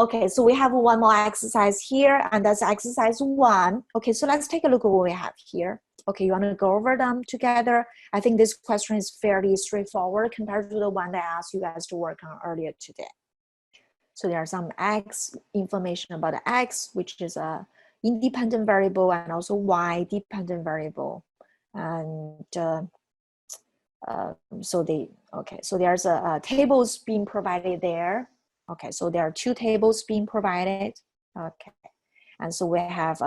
Okay, so we have one more exercise here, and that's exercise 1. Okay, so let's take a look at what we have here. Okay, you want to go over them together? I think this question is fairly straightforward compared to the one that I asked you guys to work on earlier today. So there are some x information about the x, which is a independent variable, and also y dependent variable. And so there's a tables being provided there. Okay, so there are 2 tables being provided. Okay, and so we have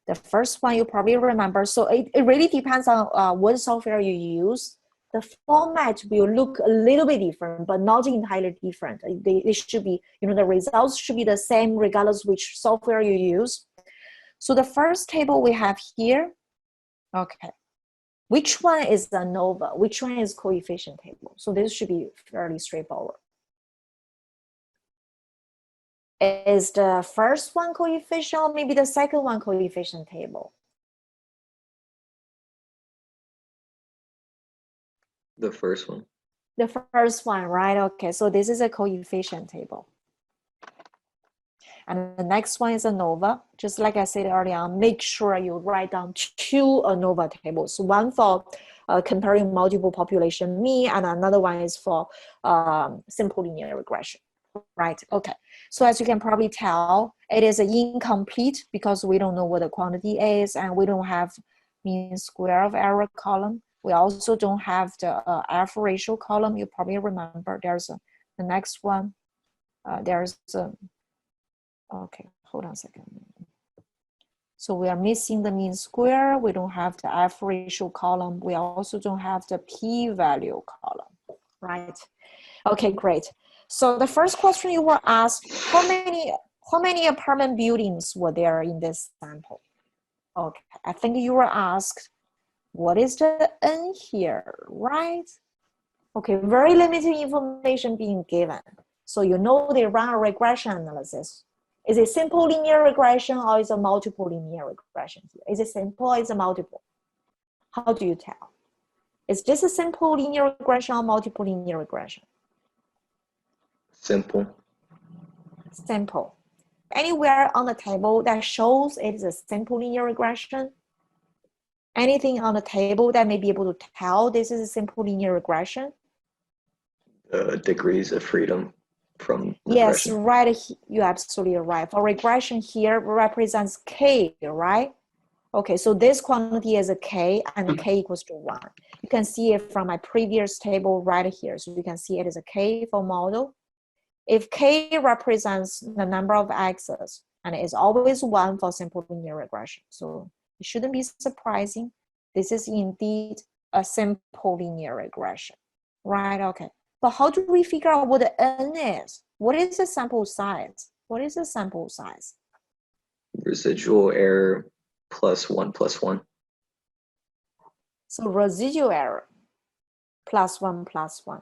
the first one you probably remember. So it really depends on what software you use. The format will look a little bit different, but not entirely different. They should be, the results should be the same regardless which software you use. So the first table we have here, okay. Which one is the Anova? Which one is coefficient table? So this should be fairly straightforward. Is the first one coefficient or maybe the second one coefficient table? The first one. The first one, right? Okay, so this is a coefficient table. And the next one is Anova. Just like I said earlier on, make sure you write down 2 Anova tables. One for comparing multiple population mean, and another one is for simple linear regression. Right, okay. So as you can probably tell, it is incomplete because we don't know what the quantity is, and we don't have mean square of error column. We also don't have the F ratio column. You probably remember there's the next one. There's okay, hold on a second. So we are missing the mean square. We don't have the F ratio column. We also don't have the p-value column, right? Okay, great. So the first question you were asked, how many apartment buildings were there in this sample? Okay, I think you were asked, what is the N here, right? Okay, very limited information being given. So they run a regression analysis. Is it simple linear regression or is it multiple linear regression here? Is it simple or is it multiple? How do you tell? Is this a simple linear regression or multiple linear regression? Simple. Simple. Anywhere on the table that shows it is a simple linear regression? Anything on the table that may be able to tell this is a simple linear regression? Degrees of freedom from regression. Yes, right. You're absolutely right. For regression here represents k, right? Okay, so this quantity is a k, and k equals to 1. You can see it from my previous table right here. So you can see it is a k for model. If k represents the number of x's, and it is always 1 for simple linear regression. So it shouldn't be surprising. This is indeed a simple linear regression, right? Okay. But how do we figure out what the N is? What is the sample size? What is the sample size? Residual error plus 1 plus 1. So residual error plus 1 plus 1.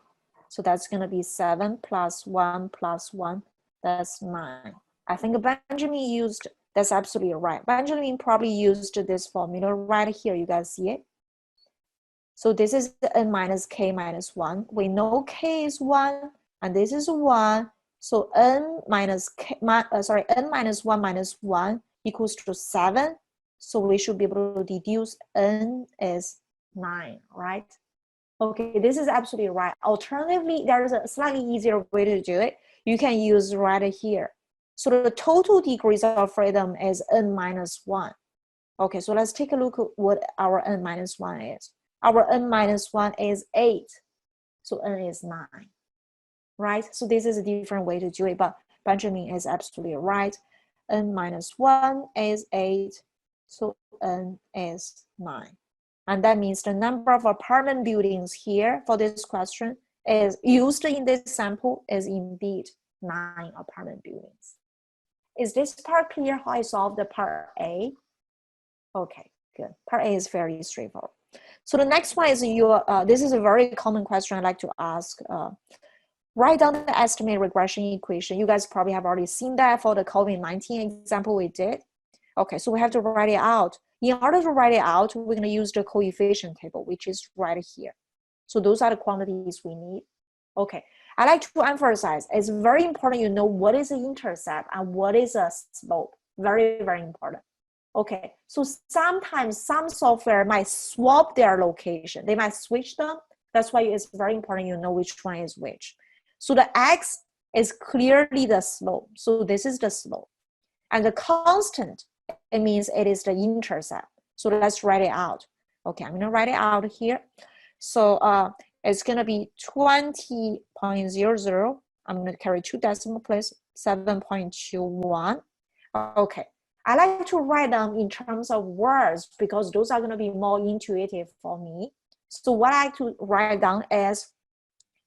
So that's going to be 7 plus 1 plus 1. That's 9. I think Benjamin used, that's absolutely right. Benjamin probably used this formula right here. You guys see it? So this is the N minus K minus 1. We know K is 1, and this is 1. So N minus N minus 1 minus 1 equals to 7. So we should be able to deduce N is 9, right? Okay, this is absolutely right. Alternatively, there is a slightly easier way to do it. You can use right here. So the total degrees of freedom is N minus 1. Okay, so let's take a look at what our N minus 1 is. Our N minus 1 is 8. So N is 9, right? So this is a different way to do it, but Benjamin is absolutely right. N minus 1 is 8. So N is 9. And that means the number of apartment buildings here for this question is used in this sample is indeed 9 apartment buildings. Is this part clear how I solved the part A? Okay, good. Part A is very straightforward. So the next one is this is a very common question I like to ask. Write down the estimate regression equation. You guys probably have already seen that for the COVID-19 example we did. Okay, so we have to write it out. In order to write it out, we're going to use the coefficient table, which is right here. So those are the quantities we need. Okay, I like to emphasize, it's very important you know what is an intercept and what is a slope. Very, very important. Okay, so sometimes some software might swap their location. They might switch them. That's why it's very important you know which one is which. So the x is clearly the slope. So this is the slope. And the constant, it means it is the intercept. So let's write it out. Okay, I'm gonna write it out here. So it's gonna be 20.00. I'm gonna carry 2 decimal places, 7.21. Okay, I like to write them in terms of words because those are gonna be more intuitive for me. So what I like to write down is,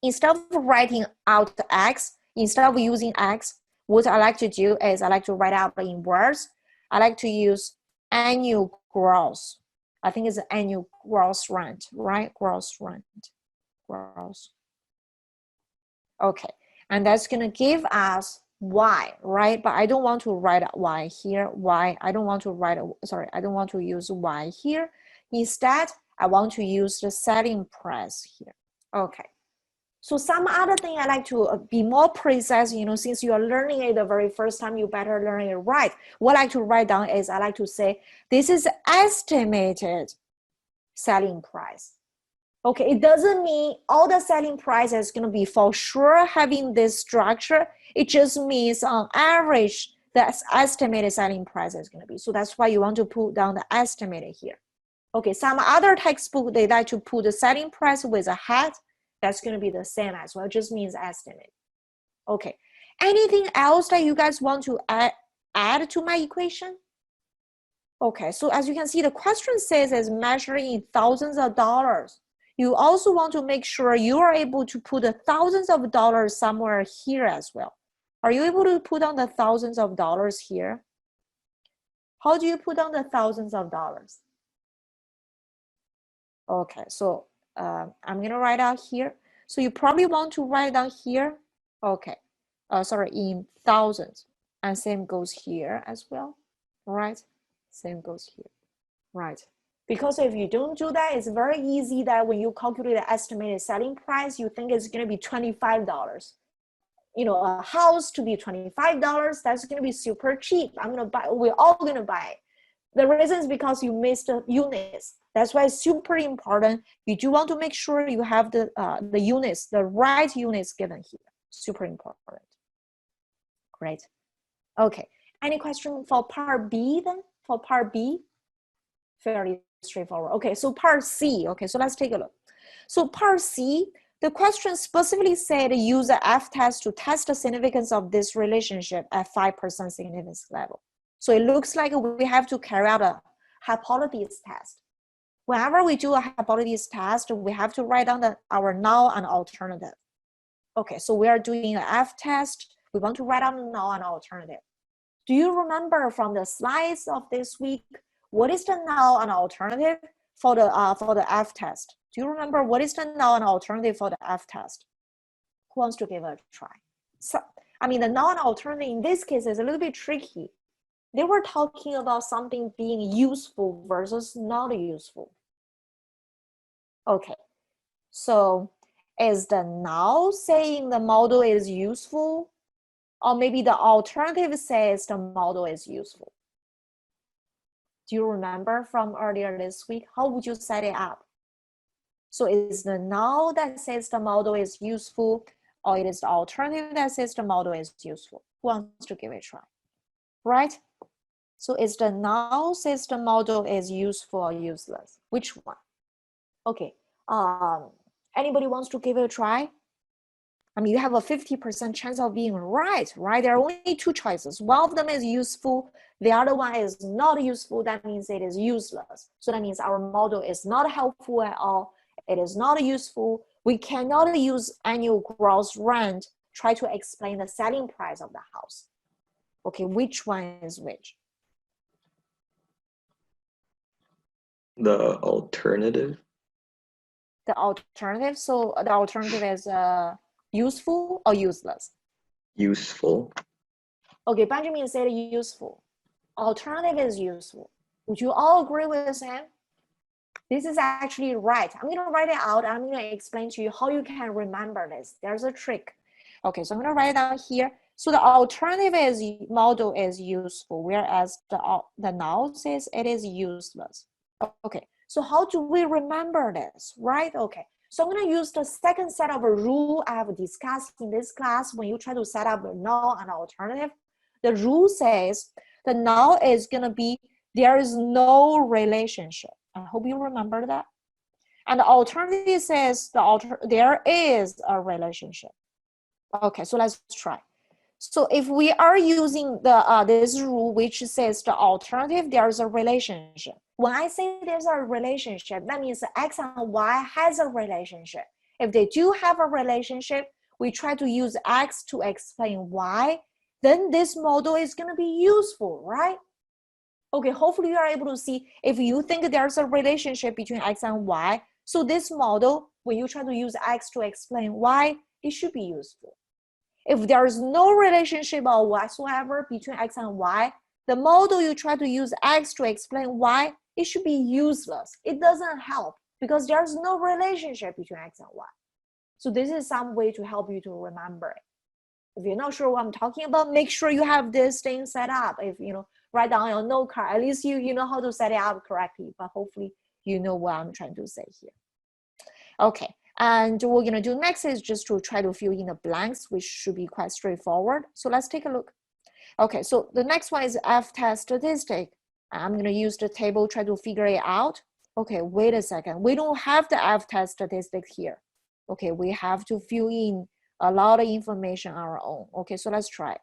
instead of writing out the x, instead of using x, what I like to do is I like to write out in words. I like to use annual growth. I think it's annual gross rent, right? Gross rent, gross. Okay, and that's gonna give us y, right? But I don't want to write y here, y. I don't want to write, sorry, I don't want to use y here. Instead, I want to use the selling price here. Okay. So some other thing I like to be more precise, you know, since you are learning it the very first time, you better learn it right. What I like to write down is I like to say, this is estimated selling price. Okay, it doesn't mean all the selling price is going to be for sure having this structure. It just means on average, the estimated selling price is going to be. So that's why you want to put down the estimated here. Okay, some other textbook, they like to put the selling price with a hat. That's going to be the same as well. It just means estimate. Okay. Anything else that you guys want to add to my equation? Okay. So as you can see, the question says is measuring in thousands of dollars. You also want to make sure you are able to put the thousands of dollars somewhere here as well. Are you able to put on the thousands of dollars here? How do you put on the thousands of dollars? Okay. So I'm going to write out here. So you probably want to write down here. Okay. Sorry, in thousands. And same goes here as well. All right. Same goes here. Right. Because if you don't do that, it's very easy that when you calculate the estimated selling price, you think it's going to be $25. You know, a house to be $25, that's going to be super cheap. I'm going to buy, we're all going to buy it. The reason is because you missed the units. That's why it's super important. You do want to make sure you have the units, the right units given here. Super important. Great. Okay. Any question for part B then? For part B? Fairly straightforward. Okay, so part C. Okay, so let's take a look. So part C, the question specifically said use the F-test to test the significance of this relationship at 5% significance level. So it looks like we have to carry out a hypothesis test. Whenever we do a hypothesis test, we have to write down our null and alternative. Okay, so we are doing an F-test. We want to write down the null and alternative. Do you remember from the slides of this week, what is the null and alternative for the F-test? Do you remember what is the null and alternative for the F-test? Who wants to give it a try? So, I mean, the null and alternative in this case is a little bit tricky. They were talking about something being useful versus not useful. Okay, so is the null saying the model is useful? Or maybe the alternative says the model is useful? Do you remember from earlier this week? How would you set it up? So is the null that says the model is useful, or it is the alternative that says the model is useful? Who wants to give it a try? Right? So is the null says the model is useful or useless? Which one? Okay. Anybody wants to give it a try? I mean, you have a 50% chance of being right? There are only two choices. One of them is useful. The other one is not useful. That means it is useless. So that means our model is not helpful at all. It is not useful. We cannot use annual gross rent try to explain the selling price of the house. Okay, which one is which? The alternative. The alternative. So the alternative is useful or useless? Useful. Okay, Benjamin said useful. Alternative is useful. Would you all agree with him? This is actually right. I'm going to write it out. I'm going to explain to you how you can remember this. There's a trick. Okay, so I'm gonna write it down here. So the alternative model is useful, whereas the null says it is useless. Okay, so how do we remember this, right? Okay, so I'm gonna use the second set of a rule I have discussed in this class when you try to set up a null and alternative. The rule says the null is gonna be, there is no relationship. I hope you remember that. And the alternative says there is a relationship. Okay, so let's try. So if we are using the this rule which says the alternative, there is a relationship. When I say there's a relationship, that means X and Y has a relationship. If they do have a relationship, we try to use X to explain Y, then this model is going to be useful, right? Okay, hopefully you are able to see if you think there's a relationship between X and Y. So this model, when you try to use X to explain Y, it should be useful. If there is no relationship or whatsoever between X and Y, the model you try to use X to explain Y, it should be useless. It doesn't help because there's no relationship between X and Y. So this is some way to help you to remember it. If you're not sure what I'm talking about, make sure you have this thing set up. If write down your note card, at least you know how to set it up correctly, but hopefully you know what I'm trying to say here. Okay, and what we're gonna do next is just to try to fill in the blanks, which should be quite straightforward. So let's take a look. Okay, so the next one is F-test statistic. I'm gonna use the table, try to figure it out. Okay, wait a second. We don't have the F-test statistic here. Okay, we have to fill in a lot of information on our own. Okay, so let's try.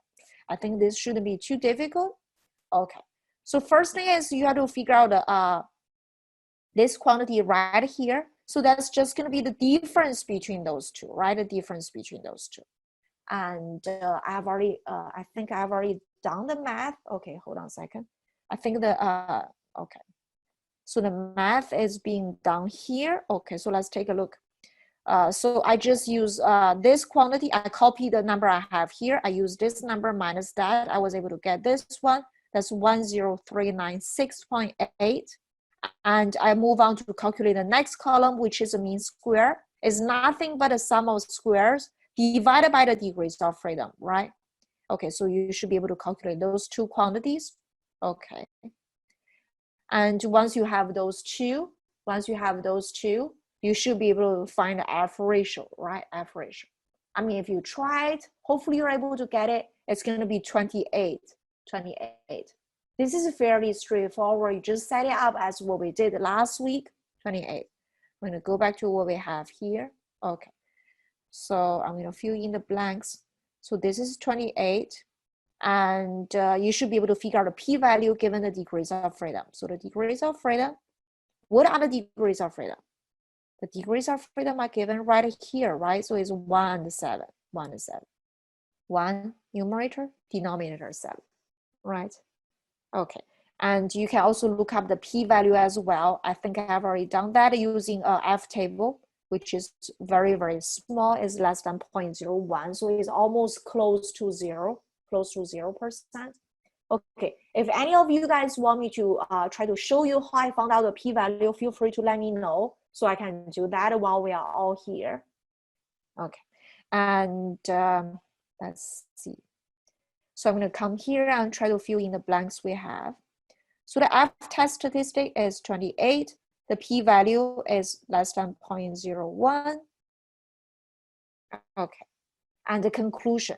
I think this shouldn't be too difficult. Okay, so first thing is you have to figure out this quantity right here. So that's just going to be the difference between those two, right? The difference between those two. And I think I've already done the math. Okay, hold on a second. I think okay. So the math is being done here. Okay, so let's take a look. So I just use this quantity. I copy the number I have here. I use this number minus that. I was able to get this one. That's 10396.8. And I move on to calculate the next column, which is a mean square. It's nothing but a sum of squares divided by the degrees of freedom, right? Okay, so you should be able to calculate those two quantities. Okay. And once you have those two, you should be able to find the F ratio, right? F ratio. I mean, if you try it, hopefully you're able to get it. It's going to be 28. This is fairly straightforward. You just set it up as what we did last week, 28. I'm going to go back to what we have here. Okay. So I'm going to fill in the blanks. So this is 28. And you should be able to figure out the p-value given the degrees of freedom. So the degrees of freedom, what are the degrees of freedom? The degrees of freedom are given right here, right? So it's 1 and 7, 1 and 7. 1 numerator, denominator 7, right? Okay, and you can also look up the p-value as well. I think I've already done that using a F table, which is very, very small, is less than 0.01. So it's almost close to 0%. Okay, if any of you guys want me to try to show you how I found out the p-value, feel free to let me know so I can do that while we are all here. Okay, and let's see. So I'm going to come here and try to fill in the blanks we have. So the F-test statistic is 28. The p-value is less than 0.01. Okay, and the conclusion.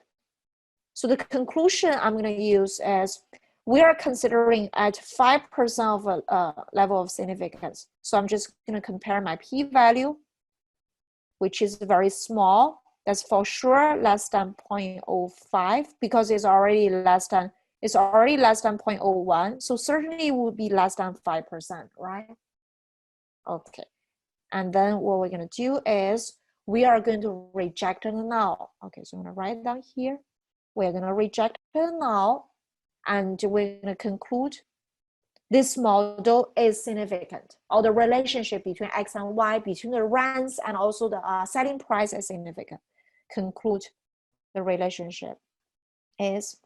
So the conclusion I'm going to use is we are considering at 5% of a level of significance. So I'm just going to compare my p-value, which is very small. That's for sure less than 0.05 because it's already less than 0.01. So certainly it would be less than 5%, right? Okay. And then what we're going to do is we are going to reject the null. Okay, so I'm going to write down here. We're going to reject the null and we're going to conclude this model is significant, or the relationship between X and Y, between the rents and also the selling price is significant. Conclude the relationship is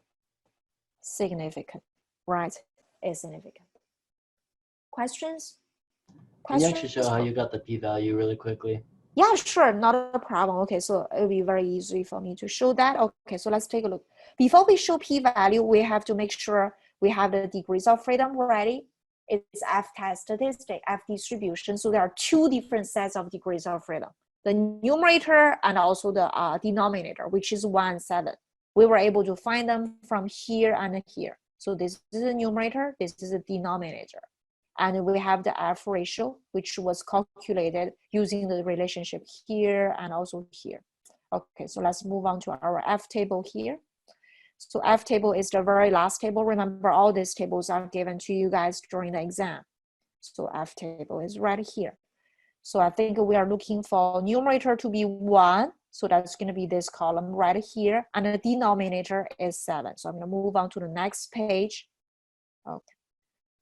significant, right? Is significant. Questions? Can you actually show how you got the p-value really quickly? Yeah, sure, not a problem. Okay, so it'll be very easy for me to show that. Okay, so let's take a look. Before we show p-value, we have to make sure we have the degrees of freedom ready. It's F test statistic, F distribution. So there are two different sets of degrees of freedom, the numerator and also the denominator, which is 1 and 7. We were able to find them from here and here. So this is the numerator, this is the denominator. And we have the F ratio, which was calculated using the relationship here and also here. Okay, so let's move on to our F table here. So F table is the very last table. Remember, all these tables are given to you guys during the exam. So F table is right here. So I think we are looking for numerator to be 1. So that's going to be this column right here. And the denominator is 7. So I'm going to move on to the next page. Okay.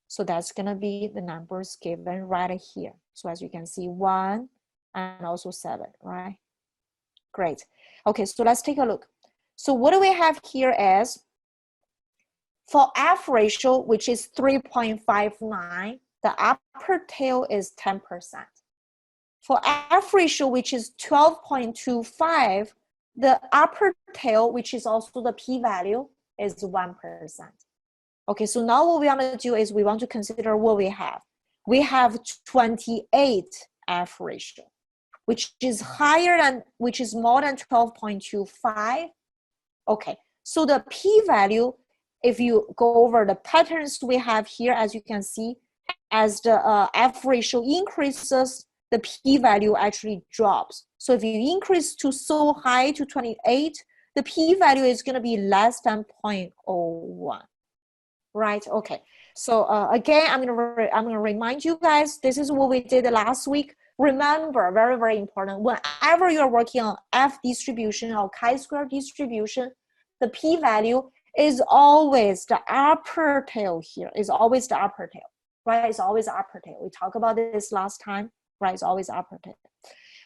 So that's going to be the numbers given right here. So as you can see, 1 and also 7, right? Great. Okay, so let's take a look. So what do we have here is, for F ratio, which is 3.59, the upper tail is 10%. For F ratio, which is 12.25, the upper tail, which is also the p-value, is 1%. Okay, so now what we want to do is we want to consider what we have. We have 28 F ratio, which is more than 12.25. Okay, so the p-value, if you go over the patterns we have here, as you can see, as the F ratio increases, the p-value actually drops. So if you increase to so high to 28, the p-value is going to be less than 0.01. Right, okay. So again, I'm gonna remind you guys, this is what we did last week. Remember, very, very important, whenever you're working on F distribution or chi-square distribution, the p-value is always the upper tail here, is always the upper tail, right? It's always the upper tail. We talked about this last time, right? It's always upper tail.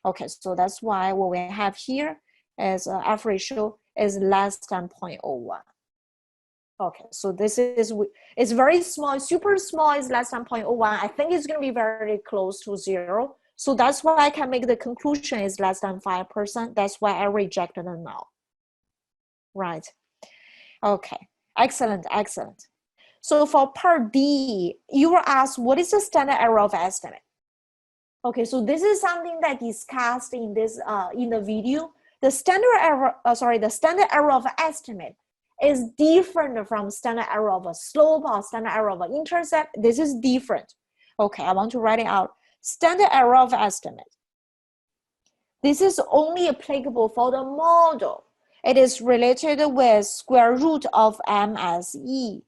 Okay, so that's why what we have here is F ratio is less than 0.01. Okay, so this is, it's very small, super small, is less than 0.01. I think it's going to be very close to 0. So that's why I can make the conclusion is less than 5%. That's why I rejected the null. Right. Okay, excellent, excellent. So for part D, you were asked, what is the standard error of estimate? Okay, so this is something that discussed in this in the video. The standard error, the standard error of estimate is different from standard error of a slope or standard error of an intercept. This is different. Okay, I want to write it out. Standard error of estimate. This is only applicable for the model. It is related with square root of MSE.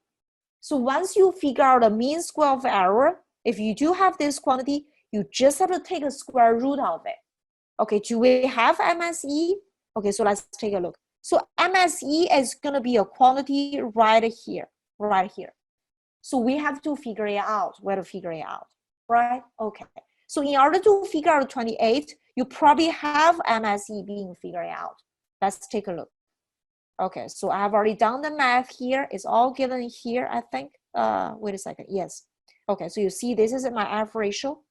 So once you figure out the mean square of error, if you do have this quantity, you just have to take a square root of it. Okay, do we have MSE? Okay, so let's take a look. So MSE is going to be a quantity right here, right here. So we have to figure it out, where to figure it out, right? Okay, so in order to figure out 28, you probably have MSE being figured out. Let's take a look. Okay, so I have already done the math here. It's all given here, I think. Wait a second, yes. Okay, so you see this is my F ratio,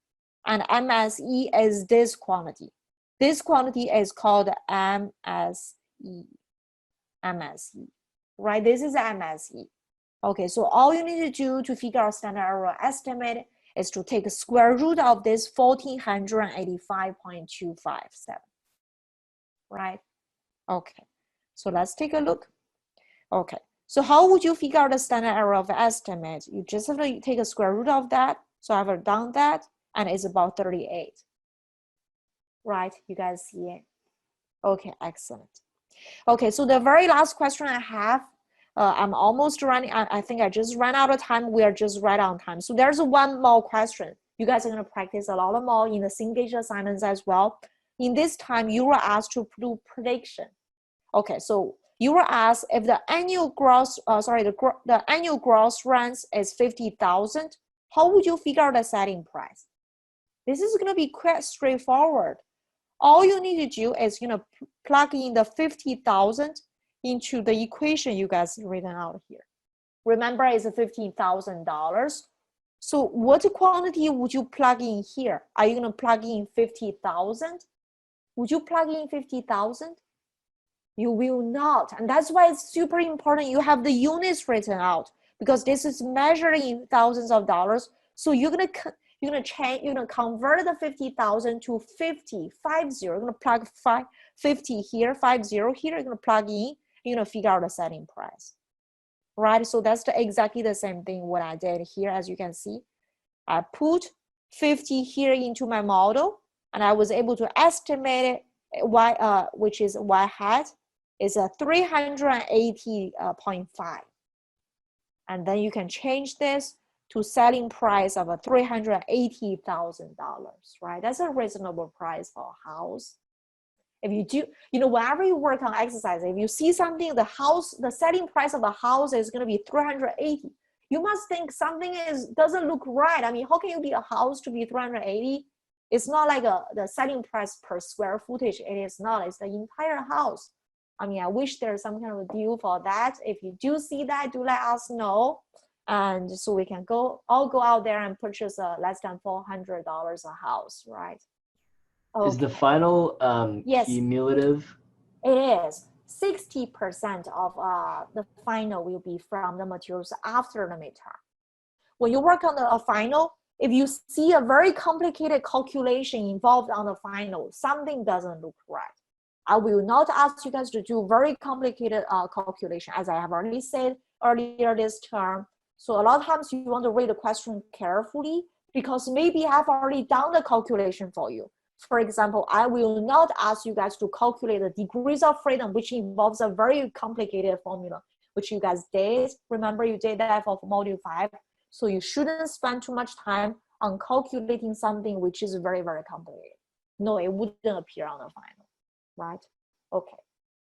and MSE is this quantity. This quantity is called MSE. MSE, right? This is MSE. Okay, so all you need to do to figure out standard error estimate is to take a square root of this 1485.257, right? Okay, so let's take a look. Okay, so how would you figure out the standard error of estimate? You just have to take a square root of that. So I've done that, and it's about 38. Right, you guys see it? Okay, excellent. Okay, so the very last question I have, I'm almost running, I think I just ran out of time. We are just right on time. So there's one more question. You guys are going to practice a lot more in the Cengage assignments as well. In this time, you were asked to do prediction. Okay, so you were asked if the annual gross, the annual gross rent is 50,000, how would you figure out the selling price? This is going to be quite straightforward. All you need to do is, plug in the 50,000 into the equation you guys written out here. Remember, it's $15,000. So what quantity would you plug in here? Are you going to plug in 50,000? Would you plug in 50,000? You will not. And that's why it's super important you have the units written out, because this is measuring in thousands of dollars. So you're gonna change, you're gonna convert the 50,000 to 50. You're gonna plug 50 here, 50 here. You're gonna plug in. You're gonna figure out the selling price, right? So that's exactly the same thing what I did here. As you can see, I put 50 here into my model, and I was able to estimate it, which is y hat is a 380.5, and then you can change this to selling price of a $380,000, right? That's a reasonable price for a house. If you do, whenever you work on exercise, if you see something, the selling price of a house is going to be 380, you must think something doesn't look right. I mean, how can you be a house to be 380? It's not like the selling price per square footage. It is not. It's the entire house. I mean, I wish there's some kind of a deal for that. If you do see that, do let us know. And so we can all go out there and purchase a less than $400 a house, right? Okay. Is the final yes, cumulative? It is. 60% of the final will be from the materials after the midterm. When you work on a final, if you see a very complicated calculation involved on the final, something doesn't look right. I will not ask you guys to do very complicated calculation, as I have already said earlier this term. So a lot of times you want to read the question carefully, because maybe I've already done the calculation for you. For example, I will not ask you guys to calculate the degrees of freedom, which involves a very complicated formula, which you guys did. Remember, you did that for module 5. So you shouldn't spend too much time on calculating something which is very, very complicated. No, it wouldn't appear on the final, right? Okay.